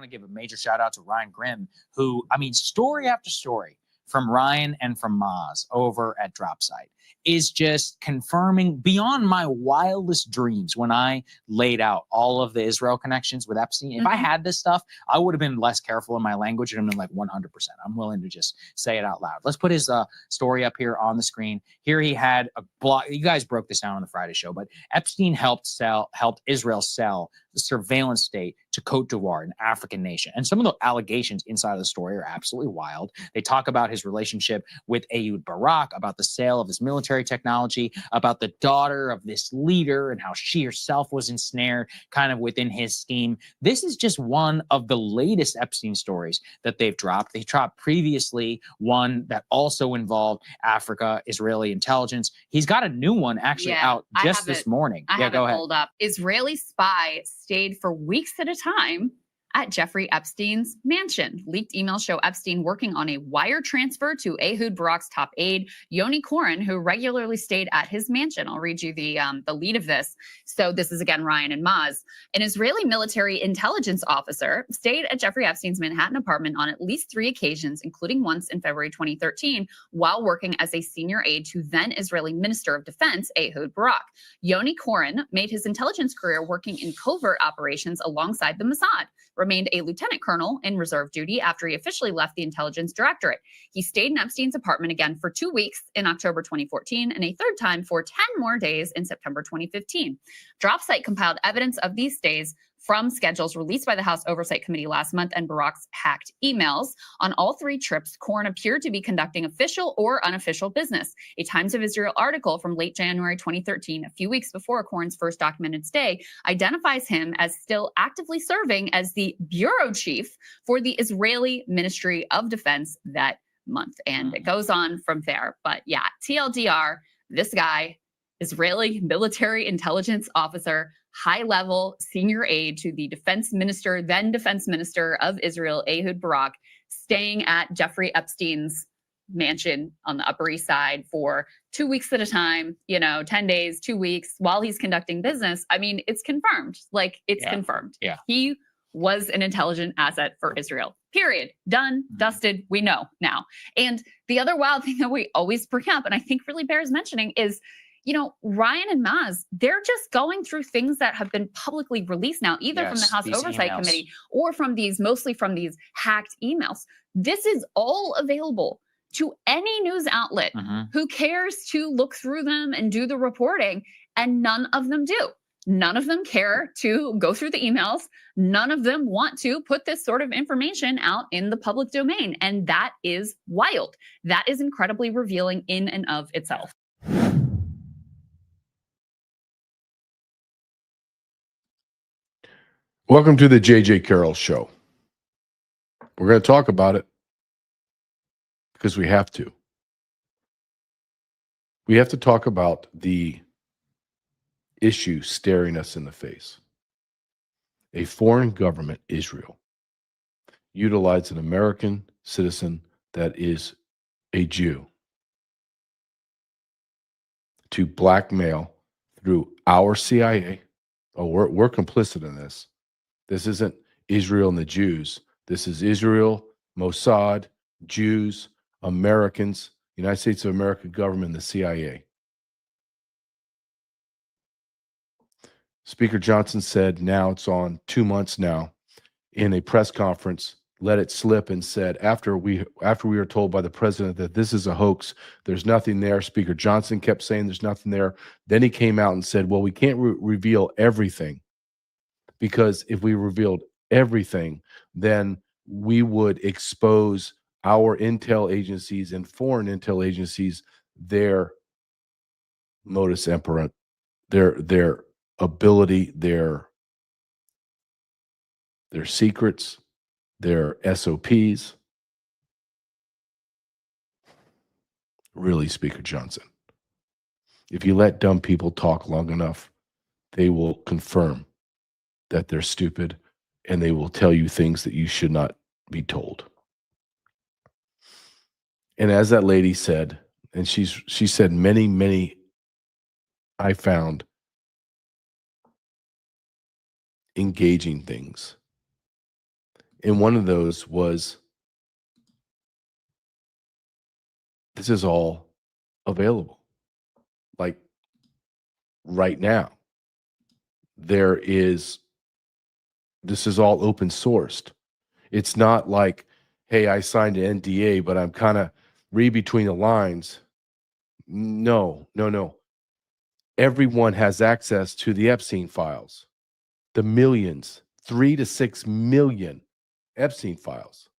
want to give a major shout out to Ryan Grimm, who, I mean, story after story from Ryan and from Moz over at Dropsite is just confirming beyond my wildest dreams when I laid out all of the Israel connections with Epstein. If I had this stuff, I would have been less careful in my language and been like 100%. I'm willing to just say it out loud. Let's put his story up here on the screen. Here he had a blog. You guys broke this down on the Friday show, but Epstein helped Israel sell the surveillance state to Cote d'Ivoire, an African nation. And some of the allegations inside of the story are absolutely wild. They talk about his relationship with Ehud Barak, about the sale of his military technology, about the daughter of this leader and how she herself was ensnared kind of within his scheme. This is just one of the latest Epstein stories that they've dropped. They dropped previously one that also involved Africa, Israeli intelligence. He's got a new one actually out just this morning. I have it pulled up. Israeli spy stayed for weeks at a time at Jeffrey Epstein's mansion. Leaked emails show Epstein working on a wire transfer to Ehud Barak's top aide, Yoni Koren, who regularly stayed at his mansion. I'll read you the lead of this. So this is, again, Ryan and Maz. An Israeli military intelligence officer stayed at Jeffrey Epstein's Manhattan apartment on at least 3 occasions, including once in February 2013, while working as a senior aide to then Israeli Minister of Defense, Ehud Barak. Yoni Koren made his intelligence career working in covert operations alongside the Mossad, remained a lieutenant colonel in reserve duty after he officially left the intelligence directorate. He stayed in Epstein's apartment again for 2 weeks in October 2014 and a third time for 10 more days in September 2015. Dropsite compiled evidence of these stays from schedules released by the House Oversight Committee last month and Barak's hacked emails. On all 3 trips, Koren appeared to be conducting official or unofficial business. A Times of Israel article from late January 2013, a few weeks before Koren's first documented stay, identifies him as still actively serving as the bureau chief for the Israeli Ministry of Defense that month. And it goes on from there. But yeah, TLDR, this guy, Israeli military intelligence officer, high-level senior aide to the then defense minister of Israel, Ehud Barak, staying at Jeffrey Epstein's mansion on the Upper East Side for 2 weeks at a time, 10 days, 2 weeks, while he's conducting business. I mean, it's confirmed. It's confirmed. Yeah. He was an intelligent asset for Israel. Period. Done, dusted, we know now. And the other wild thing that we always bring up, and I think really bears mentioning, is Ryan and Maz, they're just going through things that have been publicly released now, either from the House Oversight Committee or mostly from these hacked emails. This is all available to any news outlet who cares to look through them and do the reporting, and none of them do. None of them care to go through the emails. None of them want to put this sort of information out in the public domain. And that is wild. That is incredibly revealing in and of itself. Welcome to the JJ Carrell Show. We're going to talk about it because we have to. We have to talk about the issue staring us in the face. A foreign government, Israel, utilized an American citizen that is a Jew to blackmail through our CIA. Oh, we're complicit in this. This isn't Israel and the Jews. This is Israel, Mossad, Jews, Americans, United States of America government, the CIA. Speaker Johnson said now it's on 2 months now in a press conference, let it slip and said after we were told by the president that this is a hoax, there's nothing there. Speaker Johnson kept saying there's nothing there. Then he came out and said, well, we can't reveal everything. Because if we revealed everything, then we would expose our intel agencies and foreign intel agencies, their modus operandi, their ability, their secrets, their SOPs. Really, Speaker Johnson, if you let dumb people talk long enough, they will confirm that they're stupid, and they will tell you things that you should not be told. And as that lady said, and she said many, I found engaging things And one of those was, this is all available. Like right now, this is all open sourced. It's not like, hey, I signed an NDA, but I'm kind of read between the lines. No. Everyone has access to the Epstein files, the millions, 3 to 6 million Epstein files.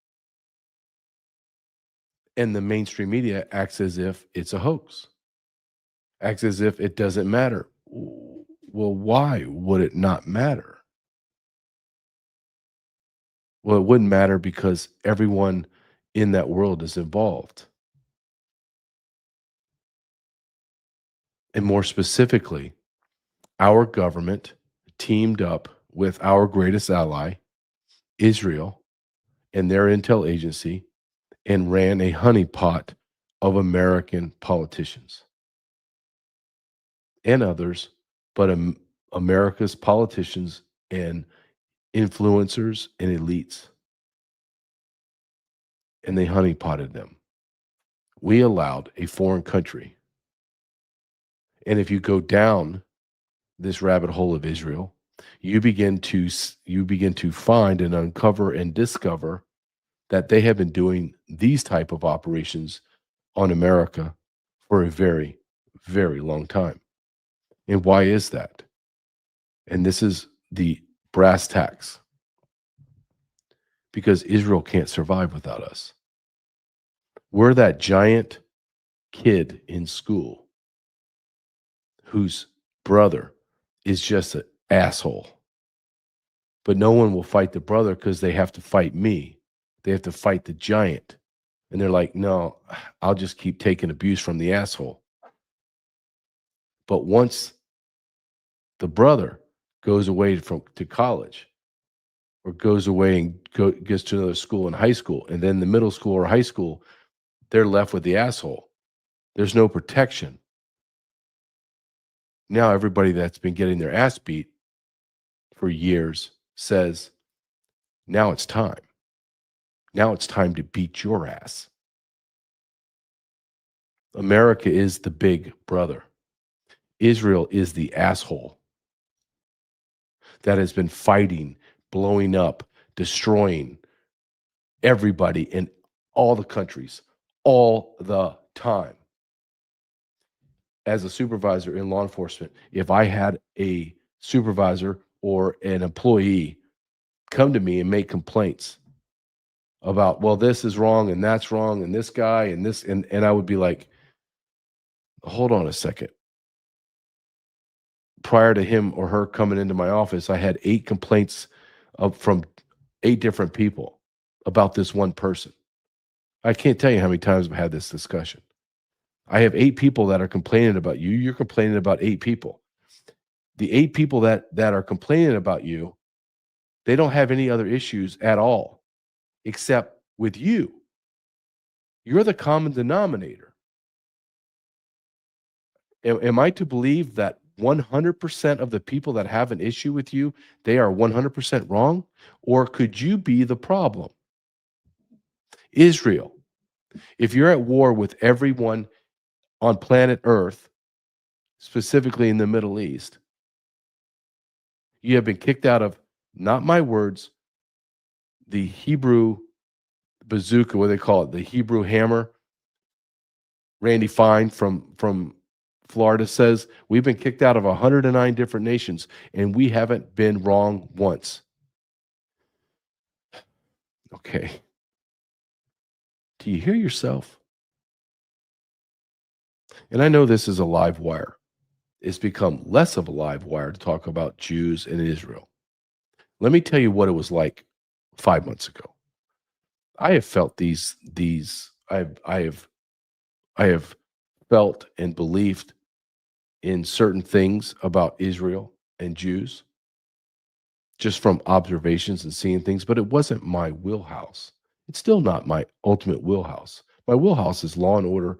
And the mainstream media acts as if it's a hoax, acts as if it doesn't matter. Well, why would it not matter? Well, it wouldn't matter because everyone in that world is involved. And more specifically, our government teamed up with our greatest ally, Israel, and their intel agency, and ran a honeypot of American politicians and others, but America's politicians and influencers and elites. And they honeypotted them. We allowed a foreign country. And if you go down this rabbit hole of Israel, you begin to find and uncover and discover that they have been doing these type of operations on America for a very, very long time. And why is that? And this is the brass tacks. Because Israel can't survive without us. We're that giant kid in school whose brother is just an asshole. But no one will fight the brother because they have to fight me. They have to fight the giant. And they're like, no, I'll just keep taking abuse from the asshole. But once the brother goes away to college, or goes away and gets to another school in high school, and then the middle school or high school, they're left with the asshole. There's no protection. Now everybody that's been getting their ass beat for years says, now it's time. Now it's time to beat your ass. America is the big brother. Israel is the asshole that has been fighting, blowing up, destroying everybody in all the countries all the time. As a supervisor in law enforcement, if I had a supervisor or an employee come to me and make complaints about, well, this is wrong and that's wrong and this guy and this, and I would be like, hold on a second. Prior to him or her coming into my office, I had 8 complaints from 8 different people about this one person. I can't tell you how many times I've had this discussion. I have 8 people that are complaining about you. You're complaining about 8 people. The 8 people that are complaining about you, they don't have any other issues at all, except with you. You're the common denominator. Am I to believe that 100% of the people that have an issue with you, they are 100% wrong? Or could you be the problem? Israel, if you're at war with everyone on planet Earth, specifically in the Middle East, you have been kicked out of, not my words, the Hebrew bazooka, what they call it, the Hebrew hammer. Randy Fine from Florida says, we've been kicked out of 109 different nations, and we haven't been wrong once. Okay. Do you hear yourself? And I know this is a live wire. It's become less of a live wire to talk about Jews and Israel. Let me tell you what it was like 5 months ago. I have felt I have felt and believed in certain things about Israel and Jews, just from observations and seeing things, but it wasn't my wheelhouse. It's still not my ultimate wheelhouse. My wheelhouse is law and order,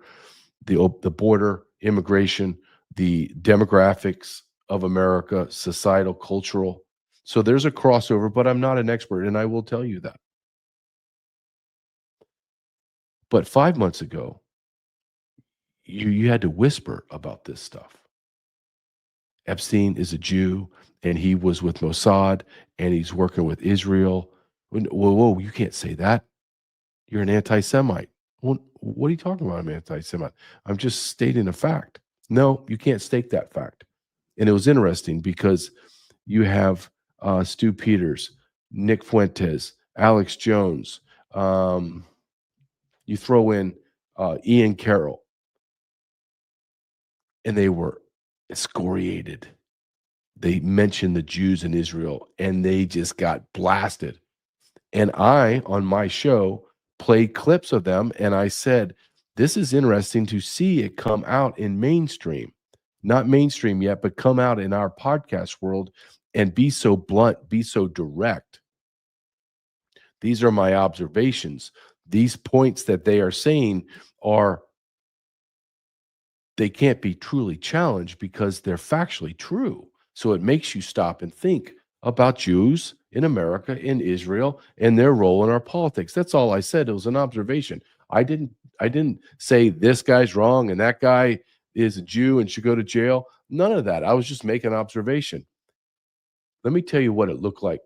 the border, immigration, the demographics of America, societal, cultural. So there's a crossover, but I'm not an expert, and I will tell you that. But 5 months ago, you had to whisper about this stuff. Epstein is a Jew, and he was with Mossad, and he's working with Israel. Whoa, you can't say that. You're an anti-Semite. Well, what are you talking about? I'm an anti-Semite. I'm just stating a fact. No, you can't state that fact. And it was interesting because you have Stu Peters, Nick Fuentes, Alex Jones. You throw in Ian Carrell, and they were excoriated. They mentioned the Jews in Israel, and they just got blasted. And I, on my show, played clips of them, and I said, this is interesting to see it come out in mainstream. Not mainstream yet, but come out in our podcast world and be so blunt, be so direct. These are my observations. These points that they are saying they can't be truly challenged because they're factually true. So it makes you stop and think about Jews in America, in Israel, and their role in our politics. That's all I said. It was an observation. I didn't say this guy's wrong and that guy is a Jew and should go to jail. None of that. I was just making an observation. Let me tell you what it looked like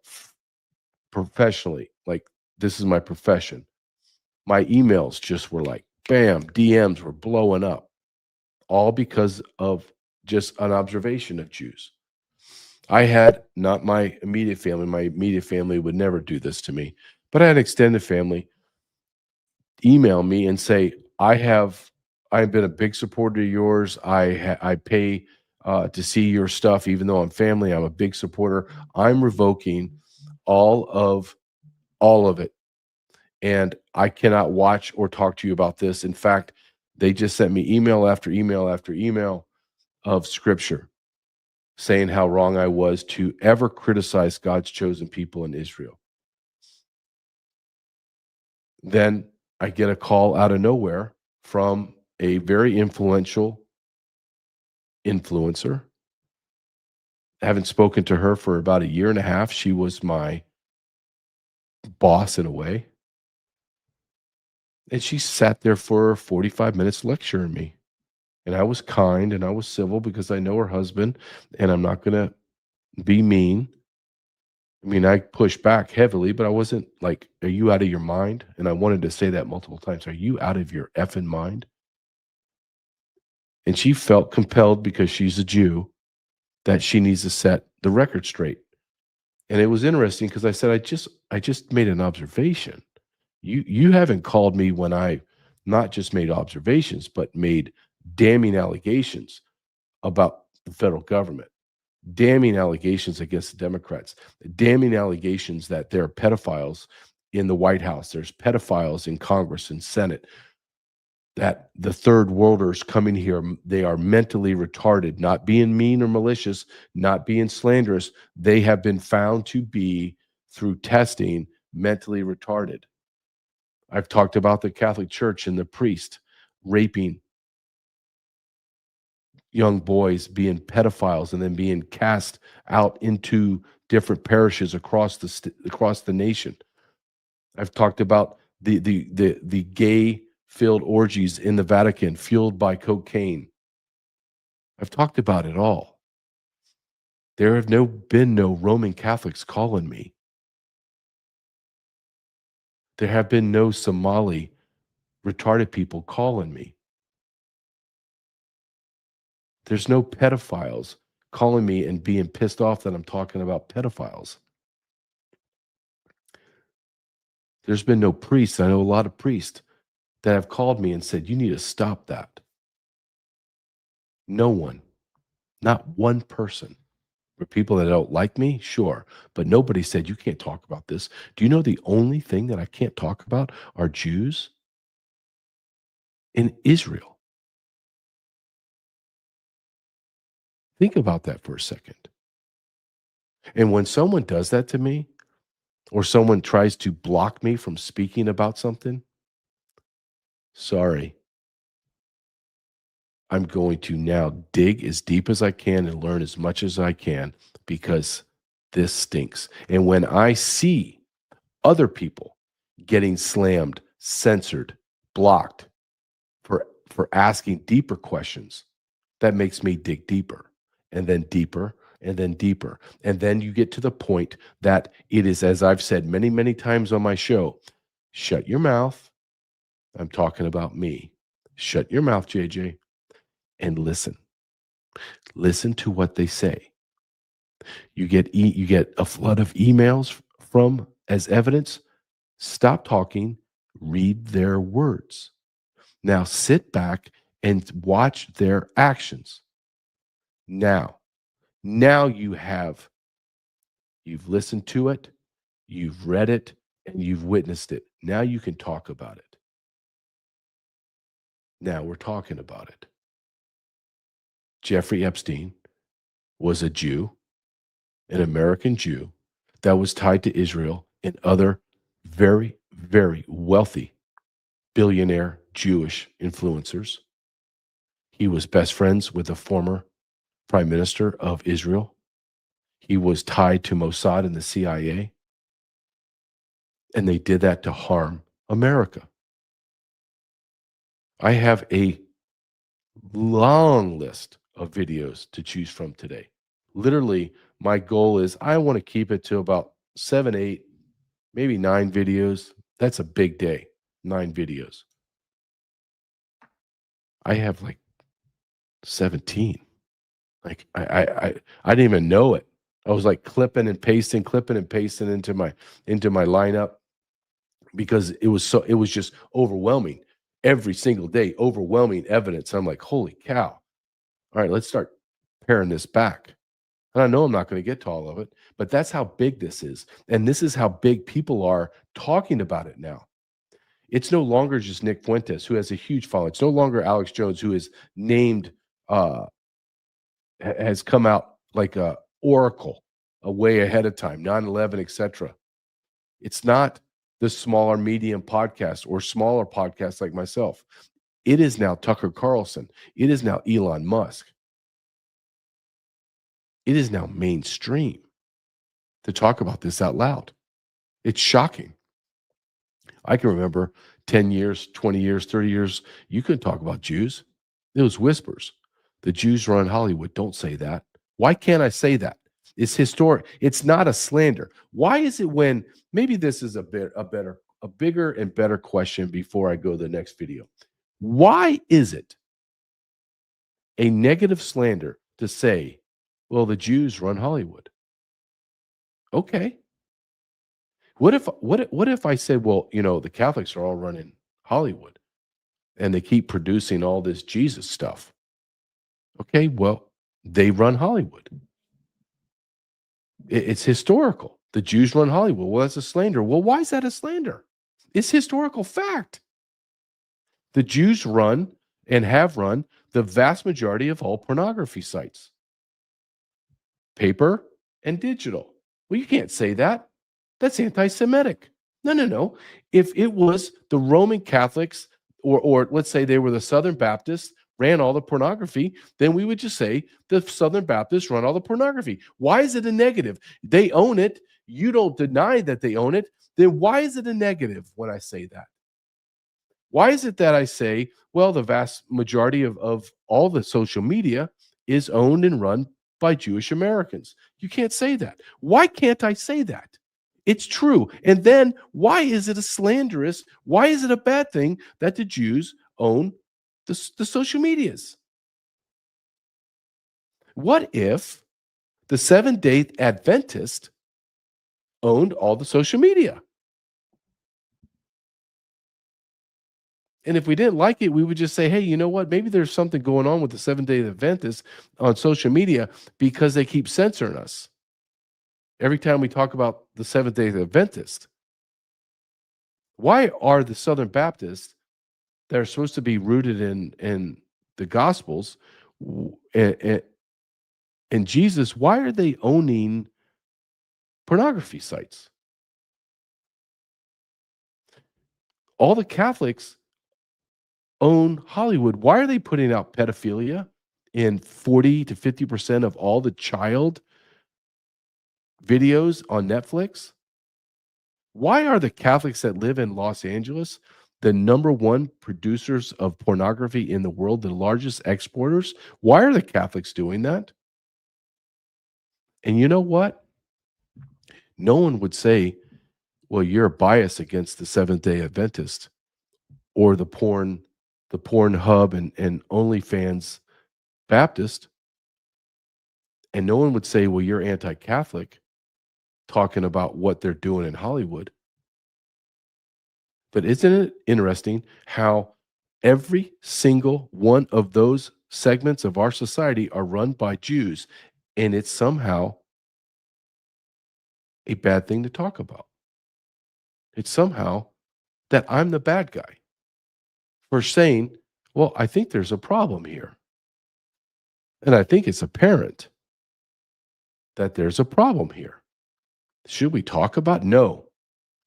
professionally. Like, this is my profession. My emails just were like, bam, DMs were blowing up, all because of just an observation of Jews. I had not my immediate family. My immediate family would never do this to me, but I had extended family email me and say, I've been a big supporter of yours. I pay to see your stuff, even though I'm family. I'm a big supporter. I'm revoking all of it, and I cannot watch or talk to you about this. In fact, they just sent me email after email after email of scripture saying how wrong I was to ever criticize God's chosen people in Israel. Then I get a call out of nowhere from a very influential influencer. I haven't spoken to her for about a year and a half. She was my boss in a way. And she sat there for 45 minutes lecturing me. And I was kind and I was civil because I know her husband and I'm not going to be mean. I mean, I pushed back heavily, but I wasn't like, are you out of your mind? And I wanted to say that multiple times. Are you out of your effing mind? And she felt compelled, because she's a Jew, that she needs to set the record straight. And it was interesting because I said, I just made an observation. You haven't called me when I not just made observations, but made damning allegations about the federal government, damning allegations against the Democrats, damning allegations that there are pedophiles in the White House, there's pedophiles in Congress and Senate, that the third worlders coming here, they are mentally retarded, not being mean or malicious, not being slanderous. They have been found to be, through testing, mentally retarded. I've talked about the Catholic Church and the priest raping young boys, being pedophiles, and then being cast out into different parishes across the nation. I've talked about the gay-filled orgies in the Vatican fueled by cocaine. I've talked about it all. There have been no Roman Catholics calling me. There have been no Somali retarded people calling me. There's no pedophiles calling me and being pissed off that I'm talking about pedophiles. There's been no priests. I know a lot of priests that have called me and said, you need to stop that. No one, not one person. For people that don't like me, sure, but nobody said you can't talk about this. Do you know the only thing that I can't talk about are Jews in Israel? Think about that for a second. And when someone does that to me, or someone tries to block me from speaking about something, sorry. I'm going to now dig as deep as I can and learn as much as I can, because this stinks. And when I see other people getting slammed, censored, blocked for asking deeper questions. That makes me dig deeper and then deeper and then deeper. And then you get to the point that it is, as I've said many, many times on my show, shut your mouth. I'm talking about me. Shut your mouth, JJ, and listen. Listen to what they say. You get a flood of emails from as evidence. Stop talking, read their words. Now sit back and watch their actions. Now you've listened to it, you've read it, and you've witnessed it. Now you can talk about it. Now we're talking about it. Jeffrey Epstein was a Jew, an American Jew that was tied to Israel and other very, very wealthy billionaire Jewish influencers. He was best friends with the former prime minister of Israel. He was tied to Mossad and the CIA. And they did that to harm America. I have a long list of videos to choose from today. Literally, my goal is I want to keep it to about 7, 8, maybe 9 videos. That's a big day, 9 videos. I have like 17. Like I didn't even know it. I was like clipping and pasting into my lineup because it was just overwhelming every single day, overwhelming evidence. I'm like, holy cow. All right, let's start paring this back. And I know I'm not going to get to all of it, but that's how big this is. And this is how big people are talking about it now. It's no longer just Nick Fuentes, who has a huge following. It's no longer Alex Jones, who is named, has come out like a oracle, a way ahead of time, 9/11, etc. It's not the smaller medium podcast or smaller podcasts like myself. It is now Tucker Carlson. It is now Elon Musk. It is now mainstream to talk about this out loud. It's shocking. I can remember 10 years, 20 years, 30 years, you couldn't talk about Jews. It was whispers. The Jews run Hollywood. Don't say that. Why can't I say that? It's historic. It's not a slander. Why is it when maybe this is a bigger and better question before I go to the next video? Why is it a negative slander to say, well, the Jews run Hollywood? Okay. What if I said, well, the Catholics are all running Hollywood and they keep producing all this Jesus stuff? Okay, well, they run Hollywood. It's historical. The Jews run Hollywood. Well, that's a slander. Well, why is that a slander? It's historical fact. The Jews run and have run the vast majority of all pornography sites, paper and digital. Well, you can't say that. That's anti-Semitic. No. If it was the Roman Catholics, or let's say they were the Southern Baptists, ran all the pornography, then we would just say the Southern Baptists run all the pornography. Why is it a negative? They own it. You don't deny that they own it. Then why is it a negative when I say that? Why is it that I say, well, the vast majority of all the social media is owned and run by Jewish Americans? You can't say that. Why can't I say that? It's true. And then why is it a slanderous? Why is it a bad thing that the Jews own the social medias? What if the Seventh-day Adventist owned all the social media? And if we didn't like it, we would just say, hey, you know what? Maybe there's something going on with the Seventh-day Adventists on social media because they keep censoring us every time we talk about the Seventh-day Adventist. Why are the Southern Baptists that are supposed to be rooted in the Gospels and Jesus, why are they owning pornography sites? All the Catholics own Hollywood. Why are they putting out pedophilia in 40 to 50% of all the child videos on Netflix? Why are the Catholics that live in Los Angeles the #1 producers of pornography in the world, the largest exporters. Why are the Catholics doing that? And you know what? No one would say, well, you're biased against the Seventh-day Adventist or the Pornhub and OnlyFans Baptist. And no one would say, well, you're anti-Catholic, talking about what they're doing in Hollywood. But isn't it interesting how every single one of those segments of our society are run by Jews, and it's somehow a bad thing to talk about? It's somehow that I'm the bad guy for saying, well, I think there's a problem here. And I think it's apparent that there's a problem here. Should we talk about it? No,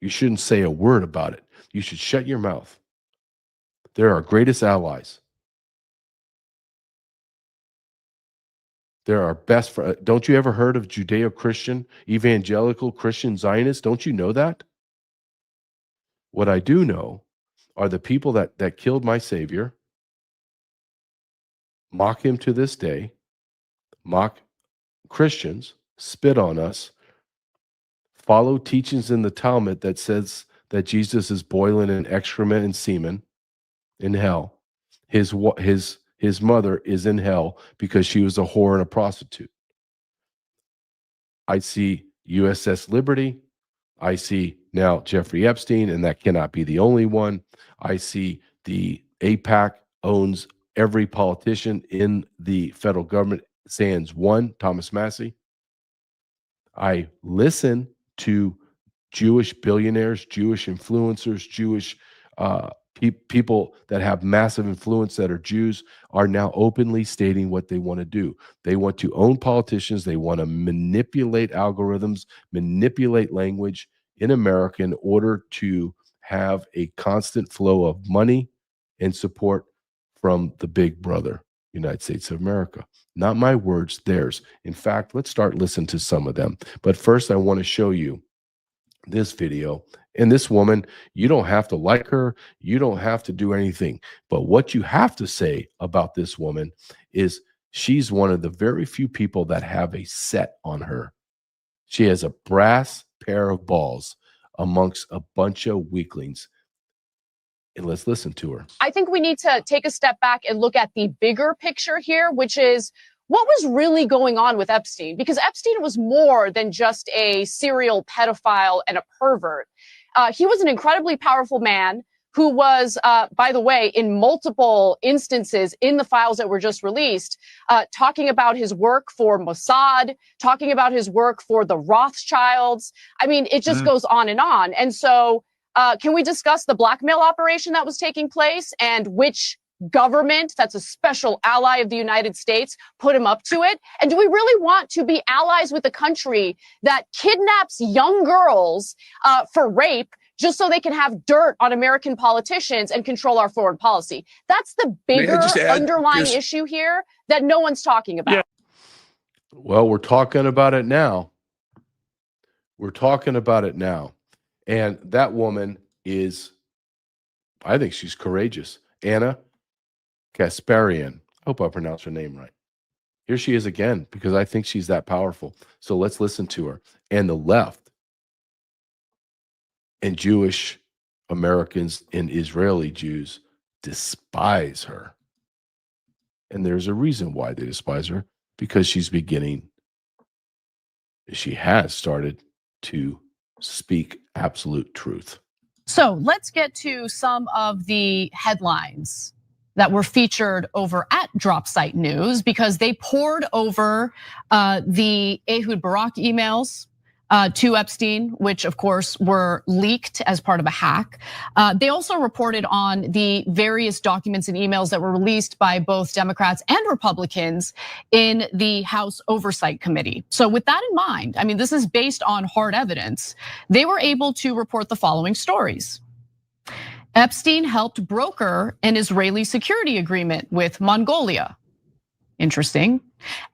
you shouldn't say a word about it. You should shut your mouth. They're our greatest allies. They're our best friend. Don't you ever heard of Judeo-Christian, evangelical Christian Zionists? Don't you know that? What I do know are the people that killed my Savior, mock him to this day, mock Christians, spit on us, follow teachings in the Talmud that says that Jesus is boiling in excrement and semen in hell. His mother is in hell because she was a whore and a prostitute. I see USS Liberty. I see now Jeffrey Epstein, and that cannot be the only one. I see the AIPAC owns every politician in the federal government, sans one, Thomas Massey. I listen to Jewish billionaires, Jewish influencers, Jewish people that have massive influence that are Jews are now openly stating what they want to do. They want to own politicians. They want to manipulate algorithms, manipulate language in America in order to have a constant flow of money and support from the big brother, United States of America. Not my words, theirs. In fact, let's start listening to some of them. But first, I want to show you this video. And this woman, you don't have to like her. You don't have to do anything. But what you have to say about this woman is she's one of the very few people that have a set on her. She has a brass pair of balls amongst a bunch of weaklings. And let's listen to her. I think we need to take a step back and look at the bigger picture here, which is what was really going on with Epstein? Because Epstein was more than just a serial pedophile and a pervert. He was an incredibly powerful man who was, by the way, in multiple instances in the files that were just released, talking about his work for Mossad, talking about his work for the Rothschilds. I mean, it just goes on. And so can we discuss the blackmail operation that was taking place and which government that's a special ally of the United States put him up to it? And do we really want to be allies with a country that kidnaps young girls for rape just so they can have dirt on American politicians and control our foreign policy? That's the bigger underlying issue here that no one's talking about. Yeah. Well, we're talking about it now. We're talking about it now. And that woman is, I think she's courageous. Anna Kasparian. I hope I pronounced her name right. Here she is again, because I think she's that powerful. So let's listen to her. And the left and Jewish Americans and Israeli Jews despise her. And there's a reason why they despise her, because she has started to speak absolute truth. So let's get to some of the headlines that were featured over at DropSite News, because they poured over the Ehud Barak emails to Epstein, which of course were leaked as part of a hack. They also reported on the various documents and emails that were released by both Democrats and Republicans in the House Oversight Committee. So with that in mind, I mean, this is based on hard evidence. They were able to report the following stories. Epstein helped broker an Israeli security agreement with Mongolia. Interesting.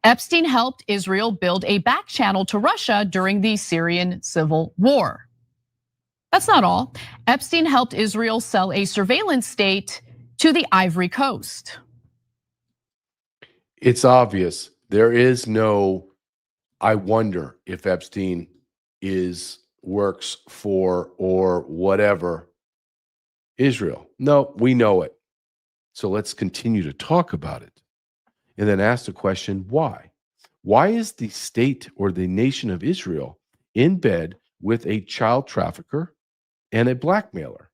Epstein helped Israel build a back channel to Russia during the Syrian civil war. That's not all. Epstein helped Israel sell a surveillance state to the Ivory Coast. It's obvious. There is no, I wonder if Epstein works for or whatever Israel. No, we know it. So let's continue to talk about it and then ask the question, why? Why is the state or the nation of Israel in bed with a child trafficker and a blackmailer?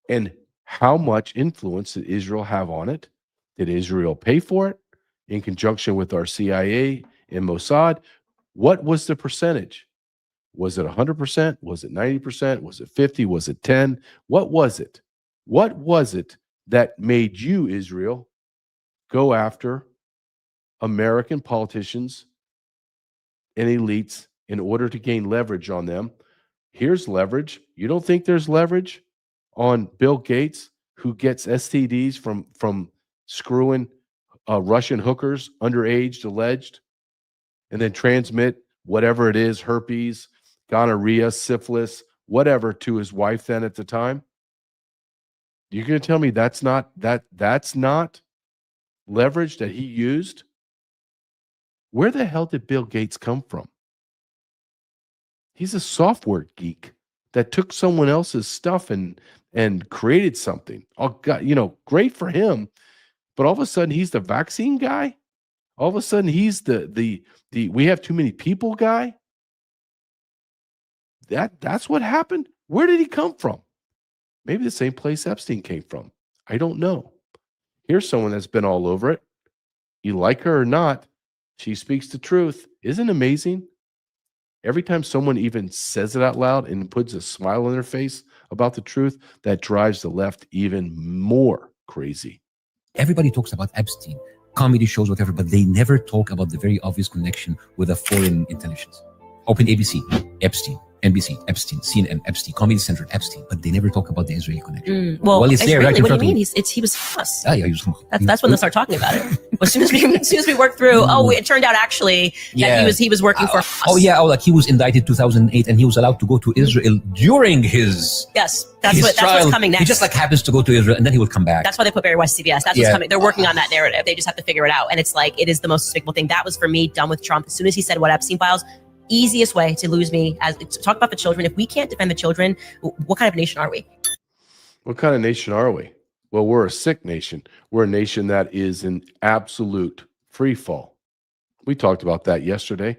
And how much influence did Israel have on it? Did Israel pay for it in conjunction with our CIA and Mossad? What was the percentage? Was it 100%? Was it 90%? Was it 50? Was it 10? What was it? What was it that made you, Israel, go after American politicians and elites in order to gain leverage on them? Here's leverage. You don't think there's leverage on Bill Gates, who gets STDs from screwing Russian hookers, underage, alleged, and then transmit whatever it is, herpes, gonorrhea, syphilis, whatever, to his wife then at the time? You're going to tell me that's not leverage that he used? Where the hell did Bill Gates come from? He's a software geek that took someone else's stuff and created something. Oh God, great for him. But all of a sudden he's the vaccine guy. All of a sudden he's the we have too many people guy. That's what happened. Where did he come from? Maybe the same place Epstein came from. I don't know. Here's someone that's been all over it. You like her or not, she speaks the truth. Isn't it amazing? Every time someone even says it out loud and puts a smile on their face about the truth, that drives the left even more crazy. Everybody talks about Epstein, comedy shows, whatever, but they never talk about the very obvious connection with a foreign intelligence. Open ABC, Epstein. NBC, Epstein, CNN, Epstein, Comedy Central, Epstein, but they never talk about the Israeli connection. Well, it's there. Really, Right, what do you mean? He was Hamas. Yeah, he was. That's when they'll start talking about it. As soon as we work through, it turned out actually that he was working for Hamas. Like he was indicted 2008, and he was allowed to go to Israel during his that's trial. what's coming next. He just happens to go to Israel, and then he will come back. That's why they put Barry West CBS. That's what's coming. They're working on that narrative. They just have to figure it out, and it's like it is the most despicable thing. That was for me done with Trump. As soon as he said what Epstein files. Easiest way to lose me as talk about the children. If we can't defend the children, what kind of nation are we? What kind of nation are we? Well, we're a sick nation. We're a nation that is in absolute free fall. We talked about that yesterday.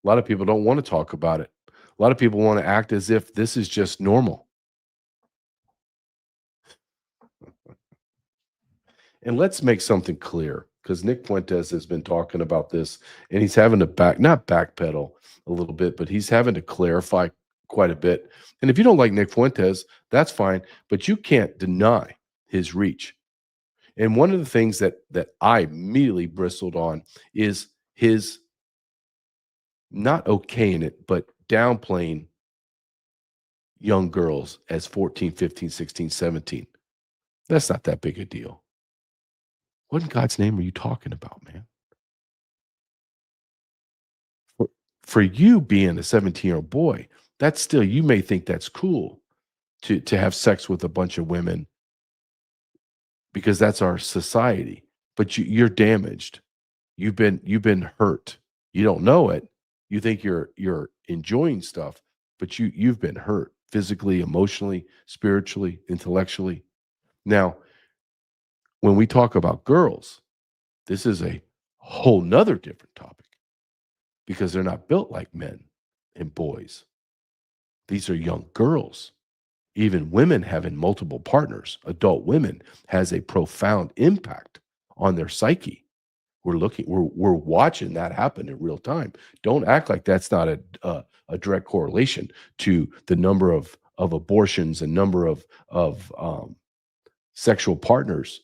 A lot of people don't want to talk about it. A lot of people want to act as if this is just normal. And let's make something clear, because Nick Fuentes has been talking about this, and he's having to not backpedal a little bit, but he's having to clarify quite a bit. And if you don't like Nick Fuentes, that's fine, but you can't deny his reach. And one of the things that I immediately bristled on is his not okaying it, but downplaying young girls as 14, 15, 16, 17. That's not that big a deal. What in God's name are you talking about, man? For you being a 17-year-old boy, that's still, you may think that's cool to have sex with a bunch of women because that's our society. But you're damaged. You've been hurt. You don't know it. You think you're enjoying stuff, but you've been hurt physically, emotionally, spiritually, intellectually. Now, when we talk about girls, this is a whole nother different topic because they're not built like men and boys. These are young girls. Even women having multiple partners, adult women, has a profound impact on their psyche. We're watching that happen in real time. Don't act like that's not a direct correlation to the number of abortions and number of sexual partners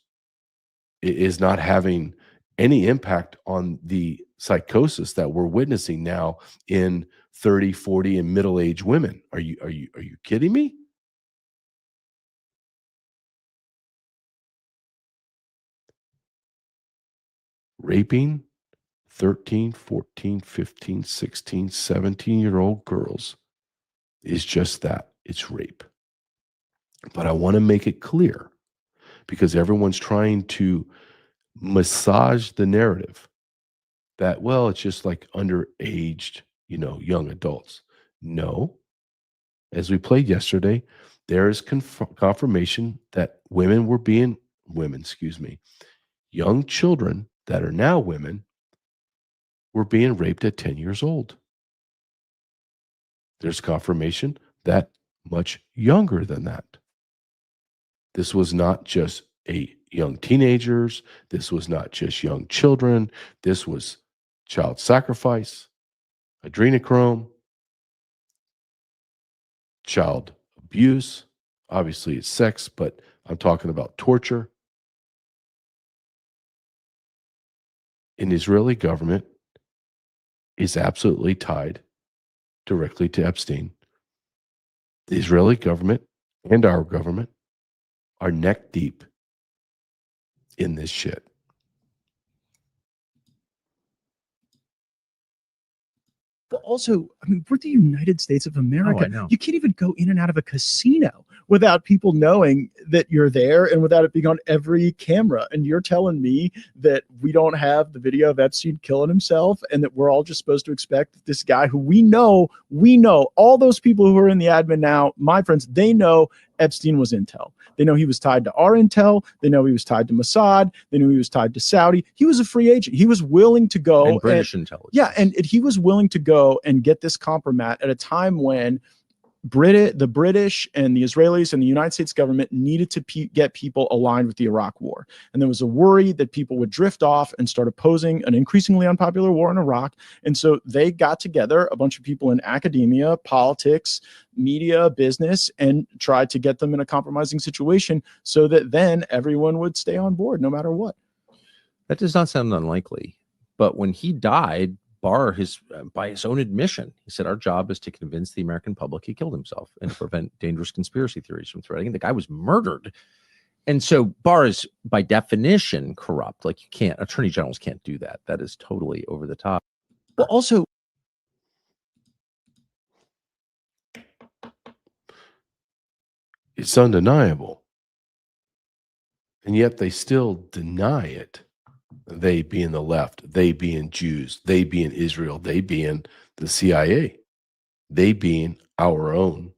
is not having any impact on the psychosis that we're witnessing now in 30, 40, and middle-aged women. Are you kidding me? Raping 13, 14, 15, 16, 17-year-old girls is just that. It's rape. But I want to make it clear, because everyone's trying to massage the narrative that, well, it's just like underaged, young adults. No. As we played yesterday, there is confirmation that young children that are now women were being raped at 10 years old. There's confirmation that much younger than that. This was not just young teenagers. This was not just young children. This was child sacrifice, adrenochrome, child abuse. Obviously, it's sex, but I'm talking about torture. An Israeli government is absolutely tied directly to Epstein. The Israeli government and our government are neck deep in this shit. But also, I mean, we're the United States of America. Oh, I know. You can't even go in and out of a casino without people knowing that you're there and without it being on every camera. And you're telling me that we don't have the video of Epstein killing himself and that we're all just supposed to expect that this guy who we know, all those people who are in the admin now, my friends, they know Epstein was intel. They know he was tied to our intel. They know he was tied to Mossad. They knew he was tied to Saudi. He was a free agent. He was willing to go. And British intelligence. Yeah, and he was willing to go and get this compromat at a time when the British and the Israelis and the United States government needed to get people aligned with the Iraq war. And there was a worry that people would drift off and start opposing an increasingly unpopular war in Iraq. And so they got together, a bunch of people in academia, politics, media, business, and tried to get them in a compromising situation so that then everyone would stay on board no matter what. That does not sound unlikely. But when he died, by his own admission, he said, our job is to convince the American public he killed himself and to prevent dangerous conspiracy theories from spreading. The guy was murdered. And so Barr is by definition corrupt. Like attorney generals can't do that. That is totally over the top. But also, it's undeniable. And yet they still deny it. They being the left, they being Jews, they being Israel, they being the CIA, they being our own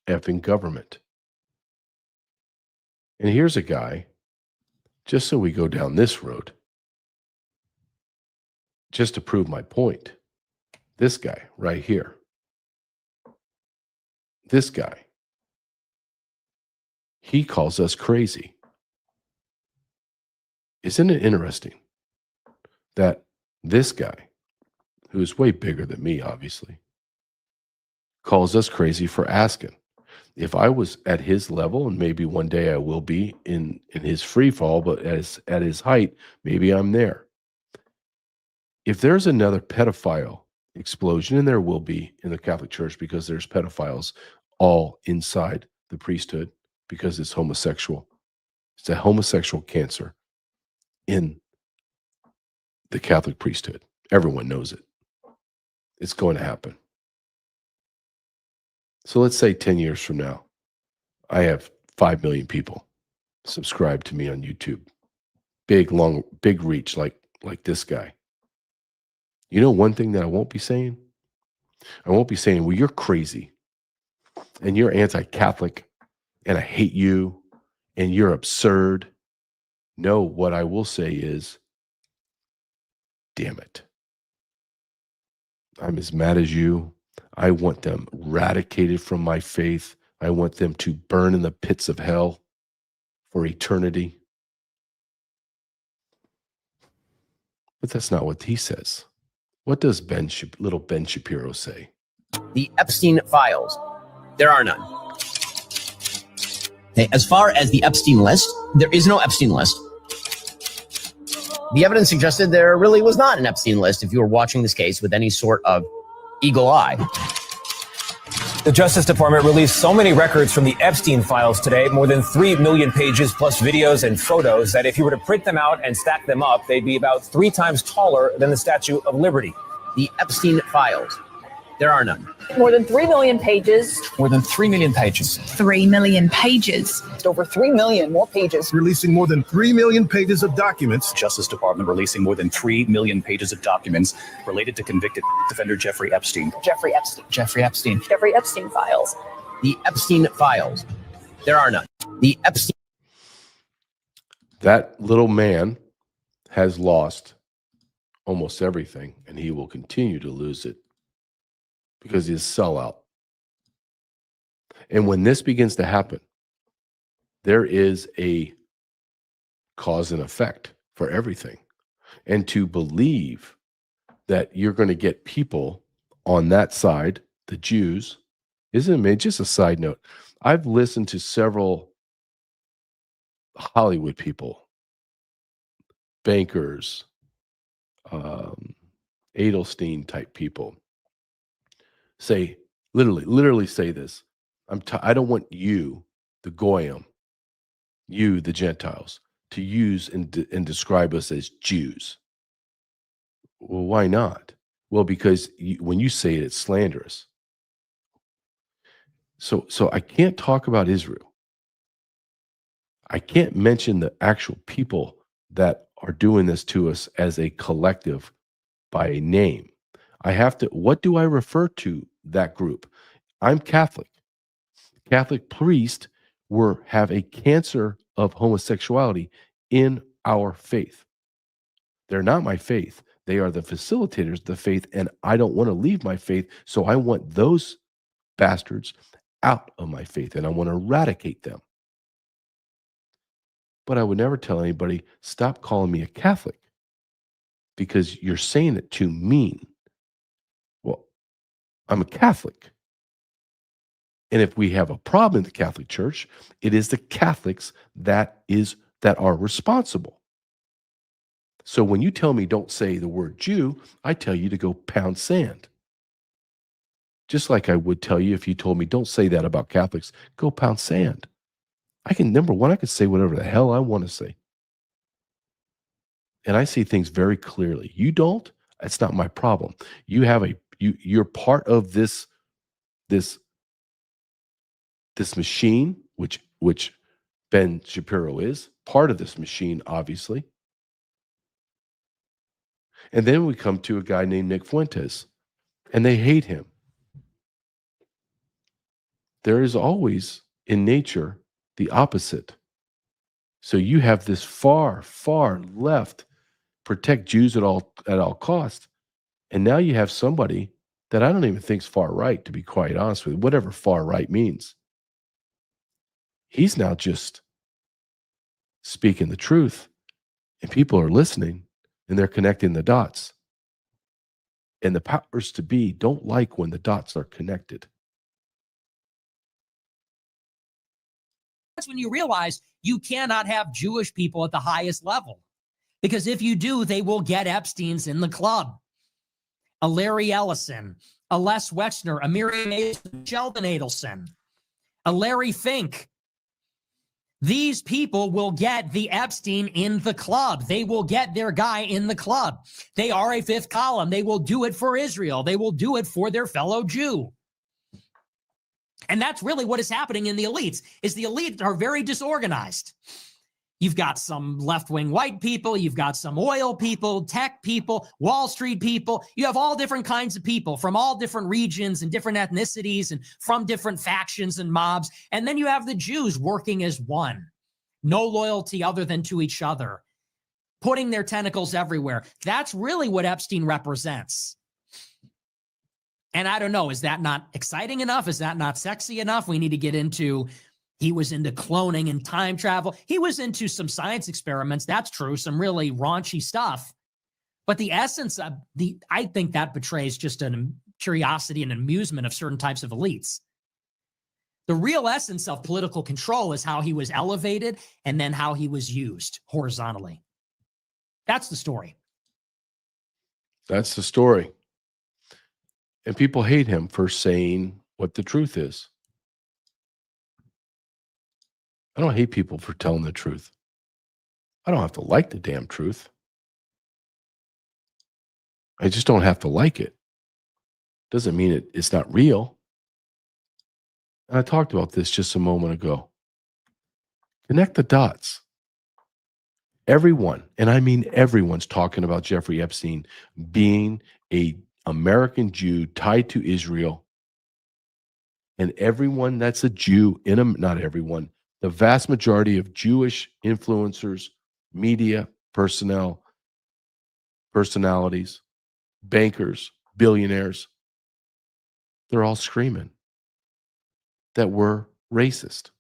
effing government. And here's a guy, just so we go down this road, just to prove my point. This guy right here. This guy. He calls us crazy. Isn't it interesting that this guy, who is way bigger than me, obviously, calls us crazy for asking? If I was at his level, and maybe one day I will be in his free fall, but at his height, maybe I'm there. If there's another pedophile explosion, and there will be in the Catholic Church because there's pedophiles all inside the priesthood because it's homosexual. It's a homosexual cancer in the Catholic priesthood. Everyone knows it. It's going to happen. So let's say 10 years from now, I have 5 million people subscribe to me on YouTube. Big reach like this guy. You know one thing that I won't be saying? I won't be saying, well, you're crazy and you're anti-Catholic and I hate you and you're absurd. No, what I will say is, damn it. I'm as mad as you. I want them eradicated from my faith. I want them to burn in the pits of hell for eternity. But that's not what he says. What does little Ben Shapiro say? The Epstein files. There are none. Okay, as far as the Epstein list, there is no Epstein list. The evidence suggested there really was not an Epstein list if you were watching this case with any sort of eagle eye. The Justice Department released so many records from the Epstein files today, more than 3 million pages plus videos and photos, that if you were to print them out and stack them up, they'd be about 3 times taller than the Statue of Liberty. The Epstein files. There are none. More than 3 million pages. More than 3 million pages. 3 million pages. Just over 3 million more pages. Releasing more than 3 million pages of documents. Justice Department releasing more than 3 million pages of documents related to convicted defender Jeffrey Epstein. Jeffrey Epstein. Jeffrey Epstein. Jeffrey Epstein files. The Epstein files. There are none. The Epstein. That little man has lost almost everything, and he will continue to lose it because he's a sellout. And when this begins to happen, there is a cause and effect for everything. And to believe that you're going to get people on that side, the Jews, isn't it? Just a side note. I've listened to several Hollywood people, bankers, Edelstein type people say, literally say this. I don't want you, the Goyim, you, the Gentiles, to use and describe us as Jews. Well, why not? Well, because when you say it, it's slanderous. So I can't talk about Israel. I can't mention the actual people that are doing this to us as a collective by a name. I have to, what do I refer to that group? I'm Catholic. Catholic priests have a cancer of homosexuality in our faith. They're not my faith. They are the facilitators of the faith, and I don't want to leave my faith, so I want those bastards out of my faith, and I want to eradicate them. But I would never tell anybody, stop calling me a Catholic, because you're saying it too mean. Well, I'm a Catholic. And if we have a problem in the Catholic Church, it is the Catholics that are responsible. So when you tell me don't say the word Jew, I tell you to go pound sand. Just like I would tell you if you told me don't say that about Catholics, go pound sand. Number one, I can say whatever the hell I want to say. And I see things very clearly. You don't, that's not my problem. You're part of this machine, which Ben Shapiro is, part of this machine, obviously. And then we come to a guy named Nick Fuentes, and they hate him. There is always in nature the opposite. So you have this far, far left, protect Jews at all costs. And now you have somebody that I don't even think is far right, to be quite honest with you, whatever far right means. He's now just speaking the truth, and people are listening, and they're connecting the dots. And the powers to be don't like when the dots are connected. That's when you realize you cannot have Jewish people at the highest level. Because if you do, they will get Epstein's in the club. A Larry Ellison, a Les Wexner, a Miriam Mason, Sheldon Adelson, a Larry Fink. These people will get the Epstein in the club. They will get their guy in the club. They are a fifth column. They will do it for Israel. They will do it for their fellow Jew. And that's really what is happening in the elites, is the elites are very disorganized. You've got some left-wing white people. You've got some oil people, tech people, Wall Street people. You have all different kinds of people from all different regions and different ethnicities and from different factions and mobs. And then you have the Jews working as one. No loyalty other than to each other, putting their tentacles everywhere. That's really what Epstein represents. And I don't know, is that not exciting enough? Is that not sexy enough? We need to get into, he was into cloning and time travel. He was into some science experiments. That's true. Some really raunchy stuff. But the essence of I think that betrays just a curiosity and amusement of certain types of elites. The real essence of political control is how he was elevated and then how he was used horizontally. That's the story. That's the story. And people hate him for saying what the truth is. I don't hate people for telling the truth. I don't have to like the damn truth. I just don't have to like it. Doesn't mean it's not real. And I talked about this just a moment ago. Connect the dots. Everyone, and I mean everyone's talking about Jeffrey Epstein being an American Jew tied to Israel. And everyone that's a Jew not everyone, the vast majority of Jewish influencers, media personalities, bankers, billionaires, they're all screaming that we're racist.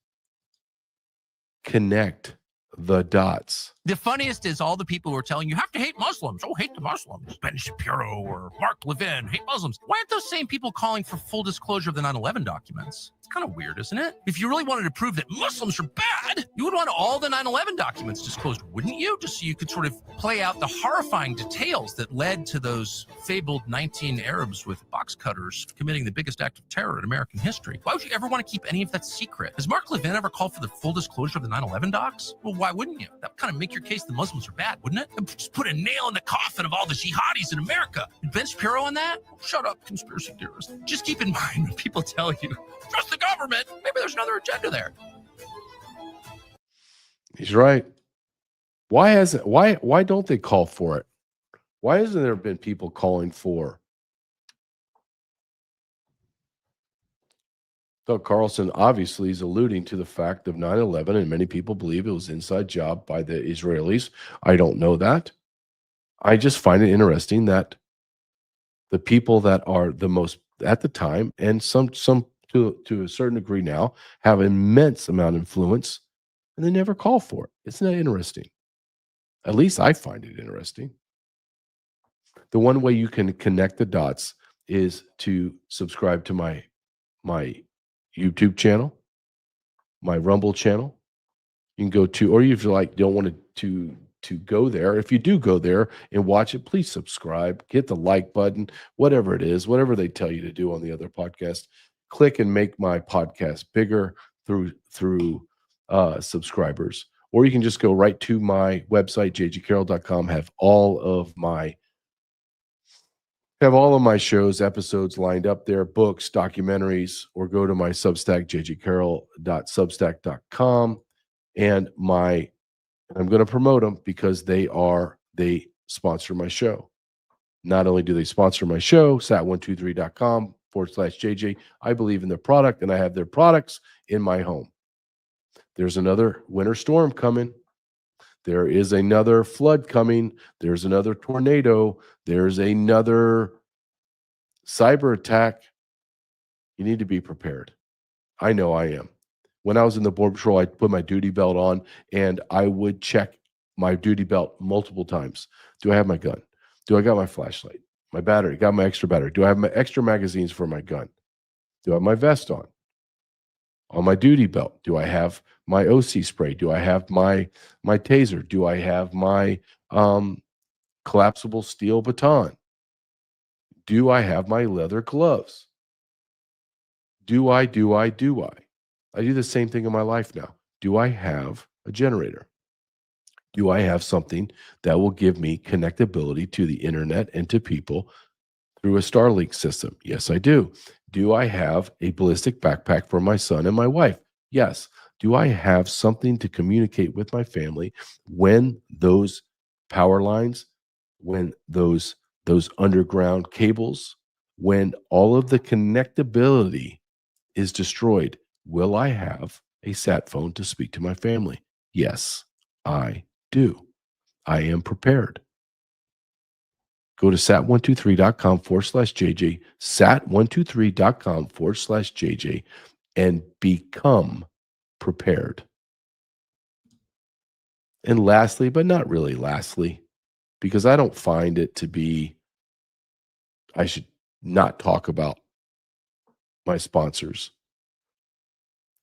Connect the dots. The funniest is all the people who are telling you have to hate Muslims. Oh, hate the Muslims. Ben Shapiro or Mark Levin, hate Muslims. Why aren't those same people calling for full disclosure of the 9/11 documents? It's kind of weird, isn't it? If you really wanted to prove that Muslims are bad, you would want all the 9/11 documents disclosed, wouldn't you? Just so you could sort of play out the horrifying details that led to those fabled 19 Arabs with box cutters committing the biggest act of terror in American history. Why would you ever want to keep any of that secret? Has Mark Levin ever called for the full disclosure of the 9/11 docs? Well, why wouldn't you? That would kind of make your case the Muslims are bad, wouldn't it? Just put a nail in the coffin of all the jihadis in America. And Ben Shapiro on that? Shut up, conspiracy theorists. Just keep in mind when people tell you, trust the government, maybe there's another agenda there. He's right. Why don't they call for it? Why hasn't there been people calling for? Doug Carlson obviously is alluding to the fact of 9/11, and many people believe it was an inside job by the Israelis. I don't know that. I just find it interesting that the people that are the most at the time, and some to a certain degree now, have immense amount of influence, and they never call for it. Isn't that interesting? At least I find it interesting. The one way you can connect the dots is to subscribe to my YouTube channel, my Rumble channel. You can go to, or if you don't want to go there, if you do go there and watch it, please subscribe, hit the like button, whatever it is, whatever they tell you to do on the other podcast. Click and make my podcast bigger through subscribers. Or you can just go right to my website, jgcarrell.com, have all of my shows, episodes lined up there, books, documentaries, or go to my Substack, jgcarrell.substack.com. And I'm going to promote them because they sponsor my show. Not only do they sponsor my show, sat123.com/JJ. I believe in their product, and I have their products in my home. There's another winter storm coming. There is another flood coming. There's another tornado. There's another cyber attack. You need to be prepared. I know I am. When I was in the Border Patrol, I put my duty belt on, and I would check my duty belt multiple times. Do I have my gun? Do I got my flashlight? My battery? Got my extra battery? Do I have my extra magazines for my gun? Do I have my vest on? On my duty belt, do I have my OC spray? Do I have my taser? Do I have my collapsible steel baton? Do I have my leather gloves? Do I? I do the same thing in my life now. Do I have a generator? Do I have something that will give me connectability to the internet and to people through a Starlink system? Yes, I do. Do I have a ballistic backpack for my son and my wife? Yes. Do I have something to communicate with my family when those power lines, when those underground cables, when all of the connectability is destroyed? Will I have a sat phone to speak to my family? Yes, I do. I am prepared. Go to sat123.com/JJ, sat123.com/JJ, and become prepared. And lastly, but not really lastly, because I don't find it to be, I should not talk about my sponsors.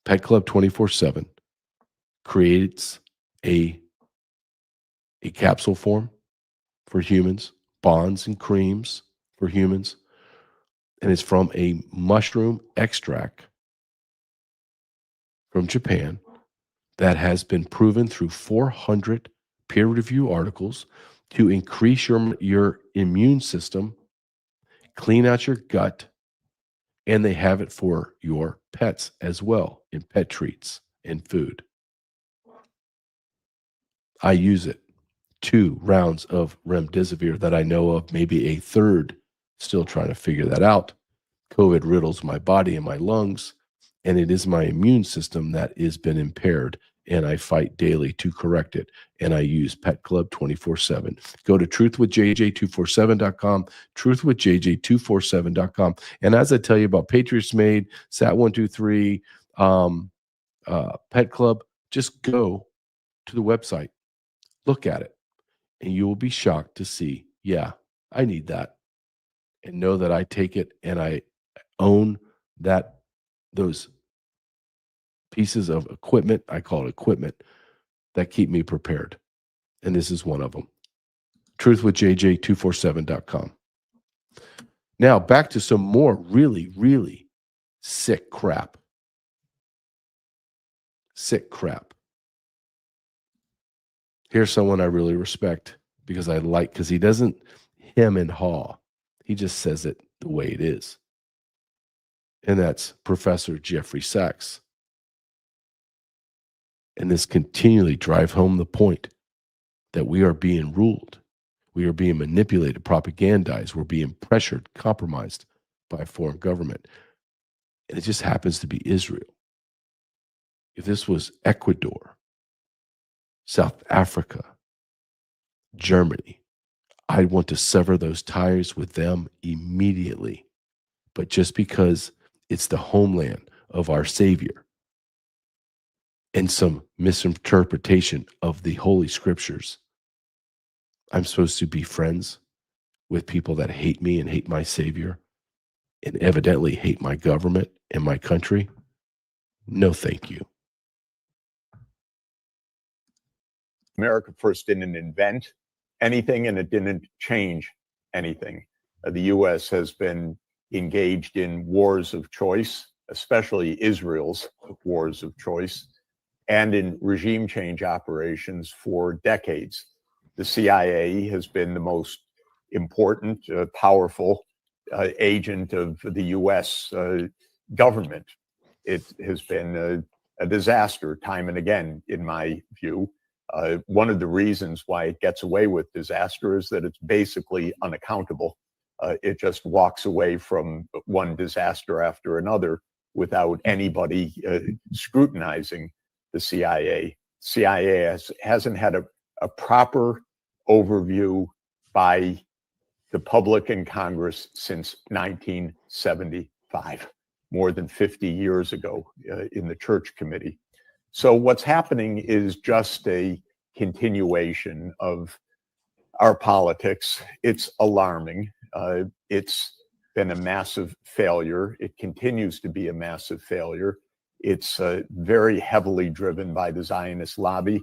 Pet Club 24/7 creates a capsule form for humans, bonds and creams for humans, and it's from a mushroom extract from Japan that has been proven through 400 peer-reviewed articles to increase your immune system, clean out your gut, And they have it for your pets as well in pet treats and food. I use it. 2 rounds of remdesivir that I know of, maybe a third, still trying to figure that out. COVID riddles my body and my lungs, and it is my immune system that has been impaired, and I fight daily to correct it. And I use Pet Club 24/7. Go to truthwithjj247.com, truthwithjj247.com. And as I tell you about Patriots Made, Sat123, Pet Club, just go to the website, look at it, and you will be shocked to see, yeah, I need that. And know that I take it and I own those pieces of equipment, I call it equipment, that keep me prepared. And this is one of them. Truthwithjj247.com. Now back to some more really, really sick crap. Sick crap. Here's someone I really respect because he doesn't hem and haw. He just says it the way it is. And that's Professor Jeffrey Sachs. And this continually drive home the point that we are being ruled. We are being manipulated, propagandized. We're being pressured, compromised by a foreign government. And it just happens to be Israel. If this was Ecuador, South Africa, Germany, I'd want to sever those ties with them immediately. But just because it's the homeland of our Savior and some misinterpretation of the Holy Scriptures, I'm supposed to be friends with people that hate me and hate my Savior and evidently hate my government and my country? No, thank you. America first didn't invent anything and it didn't change anything. The U.S. has been engaged in wars of choice, especially Israel's wars of choice, and in regime change operations for decades. The CIA has been the most important, powerful agent of the U.S. Government. It has been a disaster time and again, in my view. One of the reasons why it gets away with disaster is that it's basically unaccountable. It just walks away from one disaster after another without anybody scrutinizing the CIA. CIA hasn't had a proper overview by the public and Congress since 1975, more than 50 years ago in the Church Committee. So what's happening is just a continuation of our politics. It's alarming. It's been a massive failure. It continues to be a massive failure. It's very heavily driven by the Zionist lobby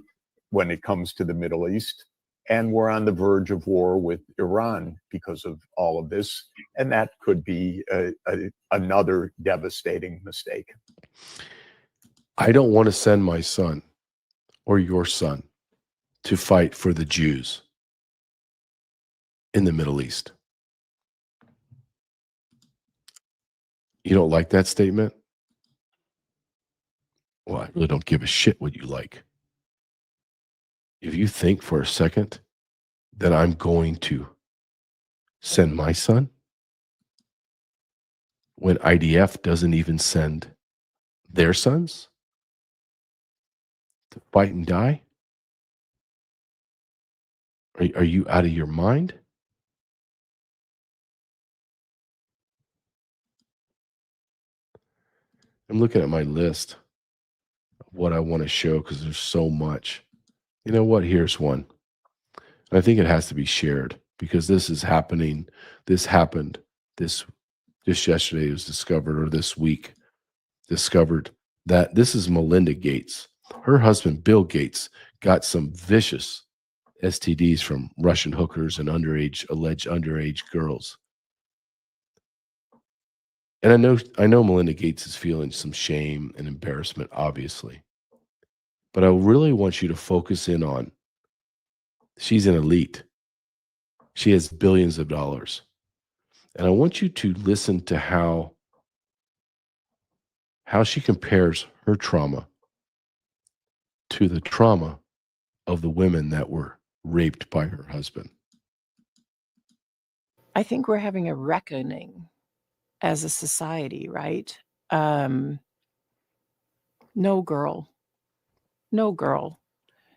when it comes to the Middle East. And we're on the verge of war with Iran because of all of this. And that could be another devastating mistake. I don't want to send my son or your son to fight for the Jews in the Middle East. You don't like that statement? Well, I really don't give a shit what you like. If you think for a second that I'm going to send my son when IDF doesn't even send their sons to fight and die, are you out of your mind? I'm looking at my list of what I want to show because there's so much. You know what? Here's one. I think it has to be shared because this is happening. This happened just yesterday. It was discovered, or this week discovered, that this is Melinda Gates. Her husband, Bill Gates, got some vicious STDs from Russian hookers and alleged underage girls. And I know Melinda Gates is feeling some shame and embarrassment, obviously. But I really want you to focus in on, she's an elite. She has billions of dollars. And I want you to listen to how how she compares her trauma to the trauma of the women that were raped by her husband. I think we're having a reckoning as a society, right? No girl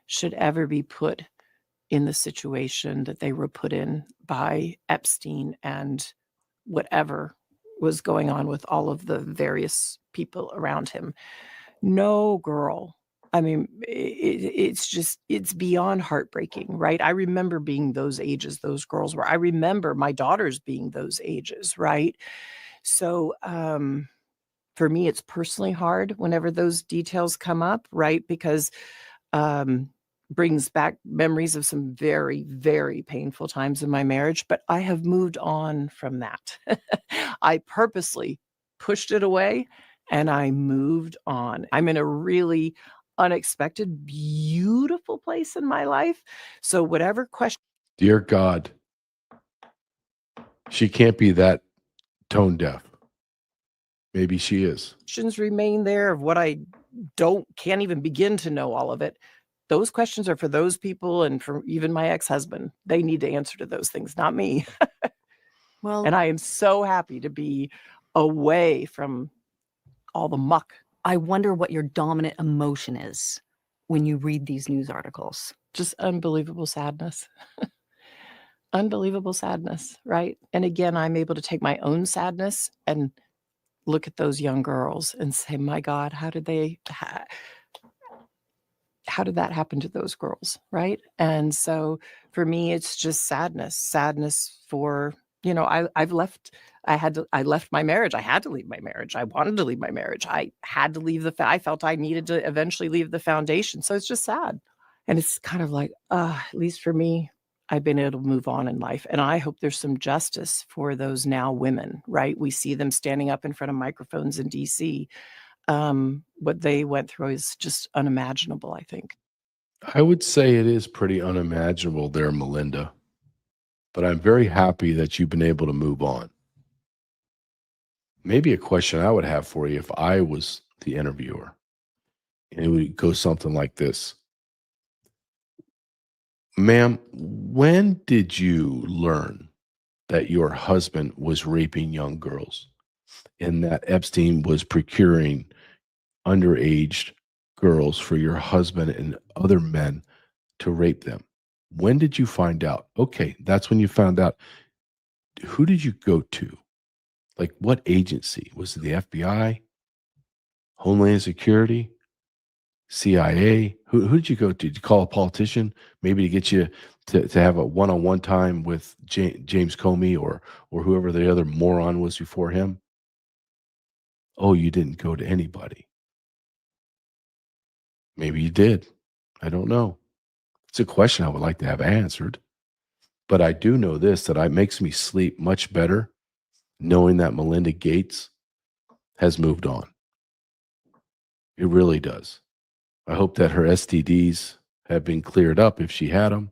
should ever be put in the situation that they were put in by Epstein and whatever was going on with all of the various people around him. No girl. I mean, it's beyond heartbreaking, right? I remember being those ages, those girls were. I remember my daughters being those ages, right? So for me, it's personally hard whenever those details come up, right? Because brings back memories of some very, very painful times in my marriage, but I have moved on from that. I purposely pushed it away and I moved on. I'm in a really unexpected, beautiful place in my life. So whatever question. Dear God, she can't be that tone deaf. Maybe she is. Questions remain there of what I can't even begin to know all of it. Those questions are for those people and for even my ex-husband. They need to answer to those things, not me. Well, and I am so happy to be away from all the muck. I wonder what your dominant emotion is when you read these news articles. Just unbelievable sadness. Unbelievable sadness, right? And again, I'm able to take my own sadness and look at those young girls and say, my God, how did that happen to those girls, right? And so for me, it's just sadness for, I left my marriage. I had to leave my marriage. I wanted to leave my marriage. I had to leave I felt I needed to eventually leave the foundation. So it's just sad. And it's kind of like, at least for me, I've been able to move on in life. And I hope there's some justice for those now women, right? We see them standing up in front of microphones in DC. What they went through is just unimaginable, I think. I would say it is pretty unimaginable there, Melinda. But I'm very happy that you've been able to move on. Maybe a question I would have for you if I was the interviewer, and it would go something like this. Ma'am, when did you learn that your husband was raping young girls and that Epstein was procuring underage girls for your husband and other men to rape them? When did you find out? Okay, that's when you found out. Who did you go to? Like, what agency? Was it the FBI? Homeland Security? CIA? Who did you go to? Did you call a politician maybe to get you to have a one-on-one time with James Comey or whoever the other moron was before him? Oh, you didn't go to anybody. Maybe you did. I don't know. It's a question I would like to have answered. But I do know this, that it makes me sleep much better knowing that Melinda Gates has moved on. It really does. I hope that her STDs have been cleared up if she had them.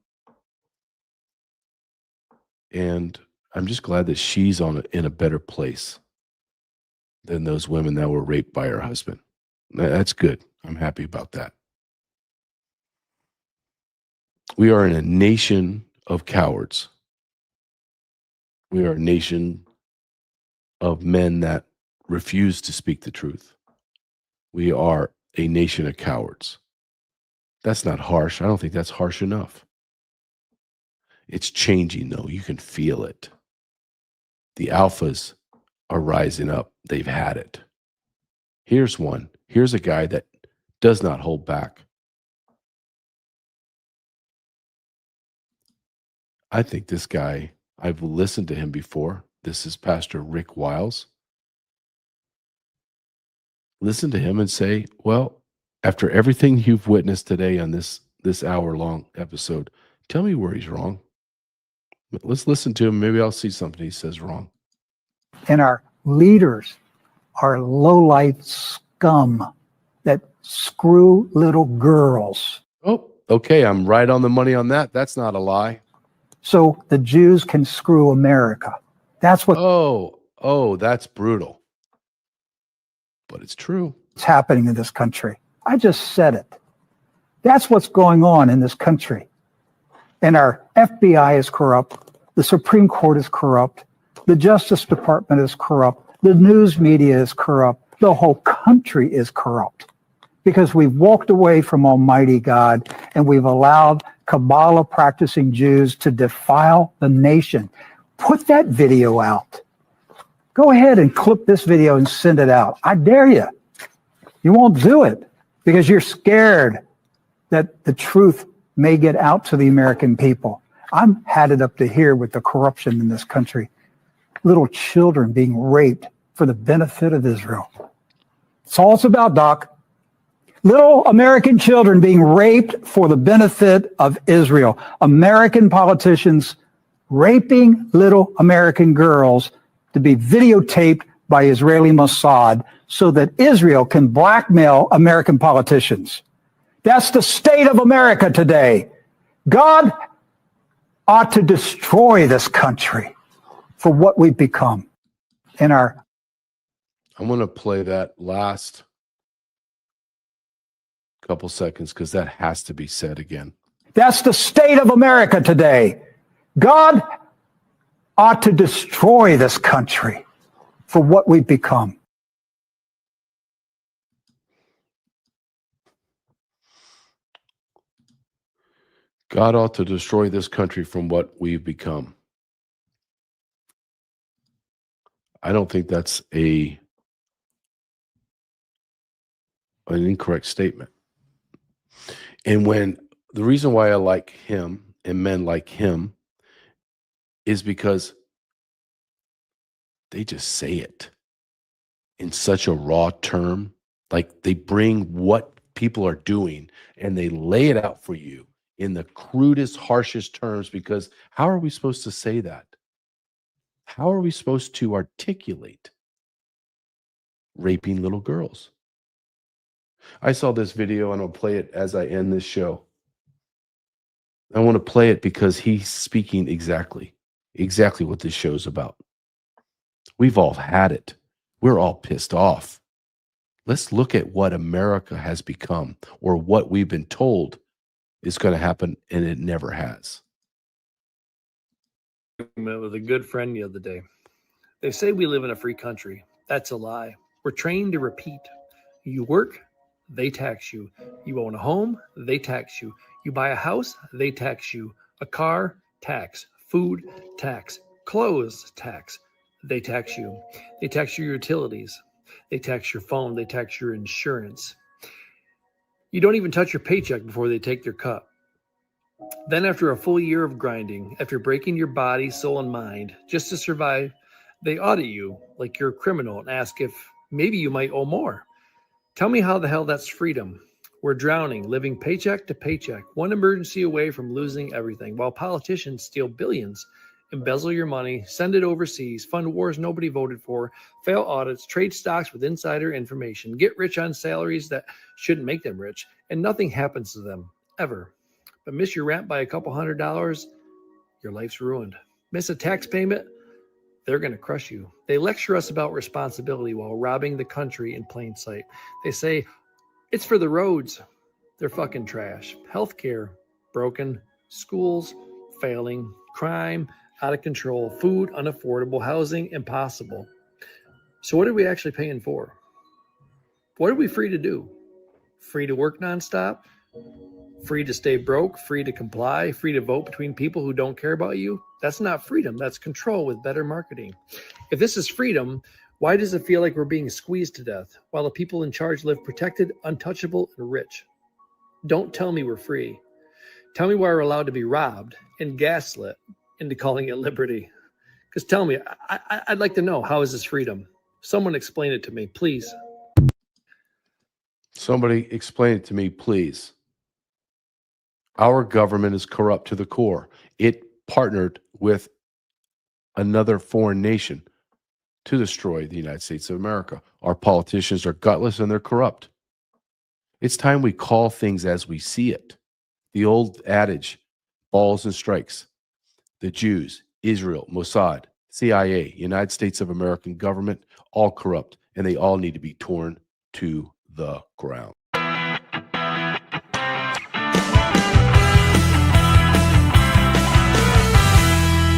And I'm just glad that she's in a better place than those women that were raped by her husband. That's good. I'm happy about that. We are in a nation of cowards. We are a nation of men that refuse to speak the truth. We are a nation of cowards. That's not harsh. I don't think that's harsh enough. It's changing, though. You can feel it. The alphas are rising up. They've had it. Here's one. Here's a guy that does not hold back. I think this guy, I've listened to him before. This is Pastor Rick Wiles. Listen to him and say, well, after everything you've witnessed today on this hour-long episode, tell me where he's wrong. Let's listen to him. Maybe I'll see something he says wrong. And our leaders are low-life scum that screw little girls. Oh, okay. I'm right on the money on that. That's not a lie. So the Jews can screw America. That's what. Oh, that's brutal. but it's true. It's happening in this country. I just said it. That's what's going on in this country. And our FBI is corrupt. The Supreme Court is corrupt. The Justice Department is corrupt. The news media is corrupt. The whole country is corrupt because we've walked away from Almighty God and we've allowed Kabbalah practicing Jews to defile the nation. Put that video out. Go ahead and clip this video and send it out. I dare you. You won't do it because you're scared that the truth may get out to the American people. I'm had it up to here with the corruption in this country. Little children being raped for the benefit of Israel. That's all it's about, Doc. Little American children being raped for the benefit of Israel. American politicians raping little American girls to be videotaped by Israeli Mossad so that Israel can blackmail American politicians. That's the state of America today. God ought to destroy this country for what we've become in our. I'm going to play that last couple seconds because that has to be said again. That's the state of America today. God ought to destroy this country for what we've become. God ought to destroy this country from what we've become. I don't think that's an incorrect statement. And when the reason why I like him and men like him is because they just say it in such a raw term. Like they bring what people are doing and they lay it out for you in the crudest, harshest terms, because how are we supposed to say that? How are we supposed to articulate raping little girls? I saw this video and I'll play it as I end this show. I want to play it because he's speaking exactly what this show's about. We've all had it. We're all pissed off. Let's look at what America has become or what we've been told is going to happen, and it never has. I met with a good friend the other day. They say we live in a free country. That's a lie. We're trained to repeat. You work, they tax you. You own a home, they tax you. You buy a house, they tax you. A car, tax. Food, tax. Clothes, tax. They tax you. They tax your utilities. They tax your phone. They tax your insurance. You don't even touch your paycheck before they take their cut. Then after a full year of grinding, after breaking your body, soul, and mind, just to survive, they audit you like you're a criminal and ask if maybe you might owe more. Tell me how the hell that's freedom. We're drowning, living paycheck to paycheck, one emergency away from losing everything, while politicians steal billions, embezzle your money, send it overseas, fund wars nobody voted for, fail audits, trade stocks with insider information, get rich on salaries that shouldn't make them rich, and nothing happens to them, ever. But miss your rent by a couple $100, your life's ruined. Miss a tax payment, they're going to crush you. They lecture us about responsibility while robbing the country in plain sight. They say, it's for the roads. They're fucking trash. Healthcare, broken. Schools, failing. Crime, out of control. Food, unaffordable. Housing, impossible. So what are we actually paying for? What are we free to do? Free to work nonstop? Free to stay broke? Free to comply? Free to vote between people who don't care about you? That's not freedom. That's control with better marketing. If this is freedom, why does it feel like we're being squeezed to death while the people in charge live protected, untouchable, and rich? Don't tell me we're free. Tell me why we're allowed to be robbed and gaslit into calling it liberty. Because tell me, I'd like to know, how is this freedom? Someone explain it to me, please. Somebody explain it to me, please. Our government is corrupt to the core. It partnered with another foreign nation to destroy the United States of America. Our politicians are gutless and they're corrupt. It's time we call things as we see it. The old adage, balls and strikes. The Jews, Israel, Mossad, CIA, United States of American government, all corrupt. and they all need to be torn to the ground.